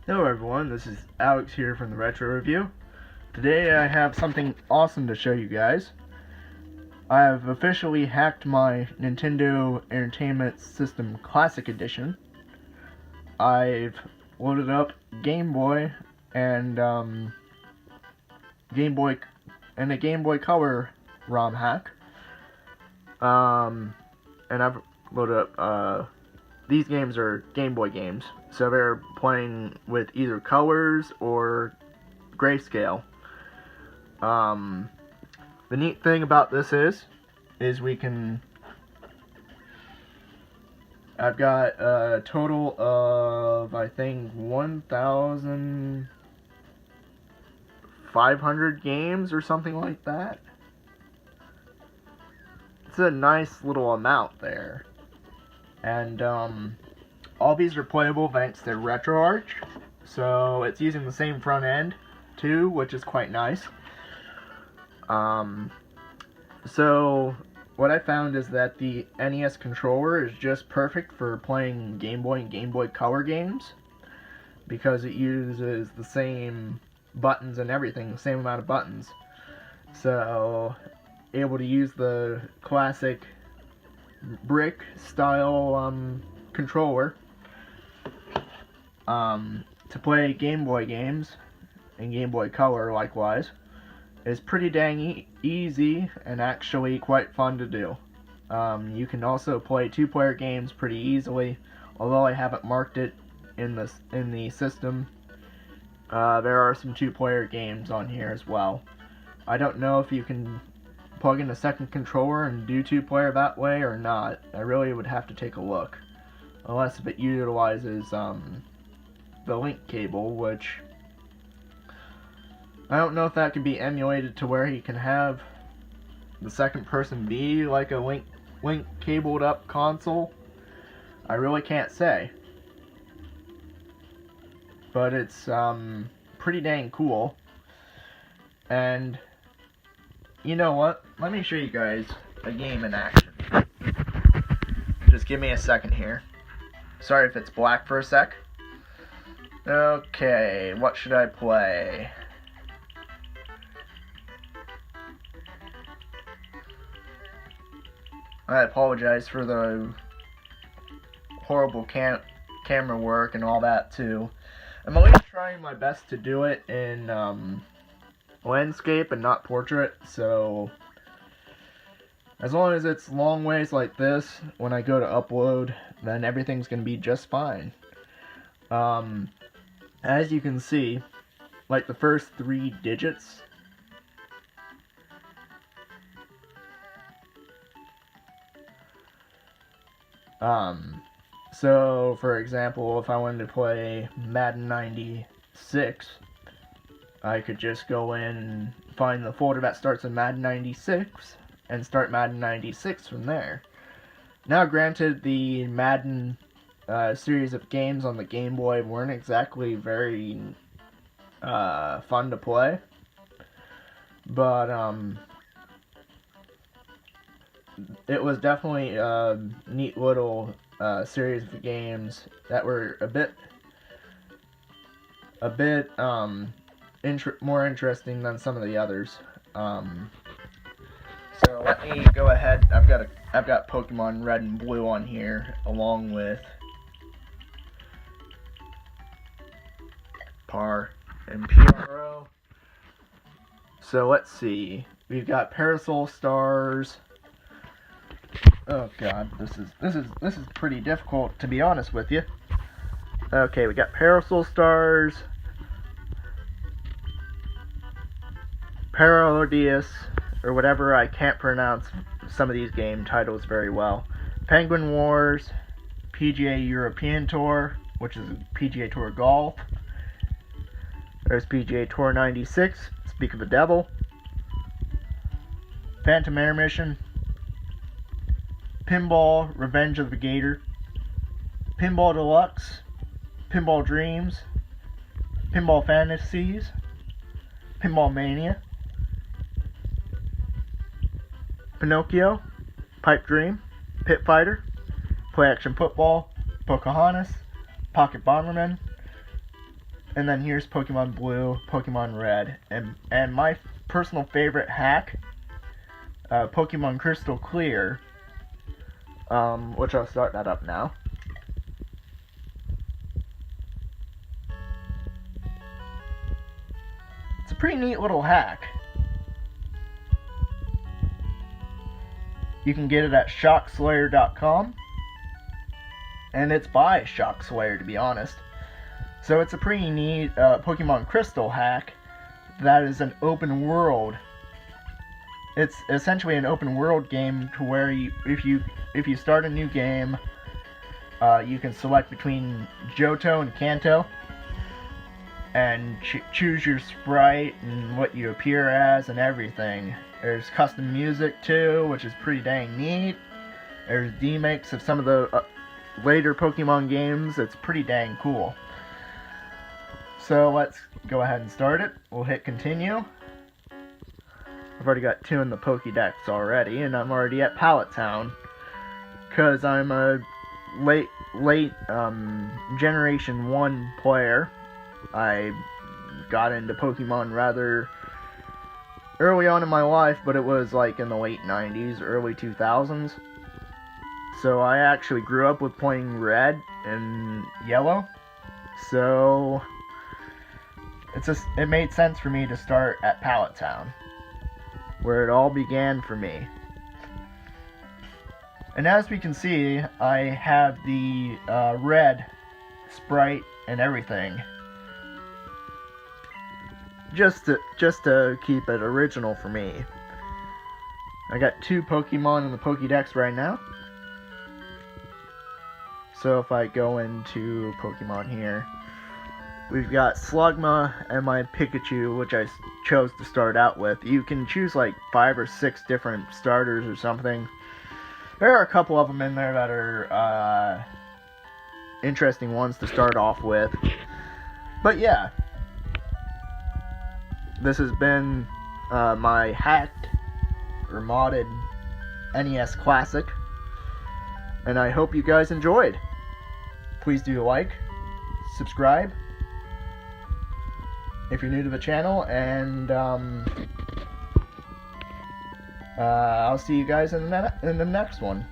Hello everyone, this is Alex here from the Retro Review. Today I have something awesome to show you guys. I have officially hacked my Nintendo Entertainment System Classic Edition. I've loaded up Game Boy and Game Boy and a Game Boy Color ROM hack. And I've loaded up these games are Game Boy games, so they're playing with either colors or grayscale. The neat thing about this is we can. I've got a total of I think 1,500 games or something like that. It's a nice little amount there. And all these are playable thanks to RetroArch, so it's using the same front end too, which is quite nice. So what I found is that the NES controller is just perfect for playing Game Boy and Game Boy Color games because it uses the same buttons and everything, the same amount of buttons. So able to use the classic brick style controller to play Game Boy games and Game Boy Color likewise is pretty dang easy and actually quite fun to do. You can also play two-player games pretty easily, although I haven't marked it in the system. There are some two-player games on here as well. I don't know if you can plug in a second controller and do two-player that way or not. I really would have to take a look, unless if it utilizes the link cable, which I don't know if that can be emulated to where you can have the second person be like a link cabled up console. I really can't say, but it's pretty dang cool. And you know what? Let me show you guys a game in action. Just give me a second here. Sorry if it's black for a sec. Okay, what should I play? I apologize for the horrible camera work and all that too. I'm always trying my best to do it in landscape and not portrait, so as long as it's long ways like this, when I go to upload, then everything's gonna be just fine. As you can see, like the first 3 digits, so for example, if I wanted to play Madden 96, I could just go in and find the folder that starts with Madden 96 and start Madden 96 from there. Now granted, the Madden series of games on the Game Boy weren't exactly very fun to play, but it was definitely a neat little series of games that were a bit more interesting than some of the others. So let me go ahead. I've got Pokemon Red and Blue on here, along with PAR and PRO. So let's see. We've got Parasol Stars. Oh god, this is pretty difficult, to be honest with you. Okay, we got Parasol Stars, Parodius, or whatever. I can't pronounce some of these game titles very well. Penguin Wars, PGA European Tour, which is PGA Tour Golf. There's PGA Tour 96, Speak of the Devil. Phantom Air Mission. Pinball Revenge of the Gator. Pinball Deluxe. Pinball Dreams. Pinball Fantasies. Pinball Mania. Pinocchio. Pipe Dream. Pit Fighter. Play Action Football. Pocahontas. Pocket Bomberman. And then here's Pokemon Blue, Pokemon Red, and my personal favorite hack, Pokemon Crystal Clear, which I'll start that up now. It's a pretty neat little hack. You can get it at shockslayer.com, and it's by Shockslayer, to be honest. So it's a pretty neat Pokemon Crystal hack that is an open world. It's essentially an open world game to where if you start a new game, you can select between Jhoto and Kanto, and choose your sprite and what you appear as and everything. There's custom music too, which is pretty dang neat. There's remakes of some of the later Pokemon games. It's pretty dang cool. So let's go ahead and start it. We'll hit continue. I've already got 2 in the Pokédex already, and I'm already at Pallet Town, because I'm a late Generation 1 player. I got into Pokemon rather early on in my life, but it was like in the late 90s, early 2000s. So I actually grew up with playing Red and Yellow. So it made sense for me to start at Pallet Town, where it all began for me. And as we can see, I have the red sprite and everything, just to keep it original for me. I got 2 Pokemon in the Pokédex right now. So if I go into Pokemon here, we've got Slugma and my Pikachu, which I chose to start out with. You can choose like 5 or 6 different starters or something. There are a couple of them in there that are interesting ones to start off with. But yeah, this has been my hacked or modded NES Classic, and I hope you guys enjoyed. Please do like, subscribe if you're new to the channel, and I'll see you guys in the next one.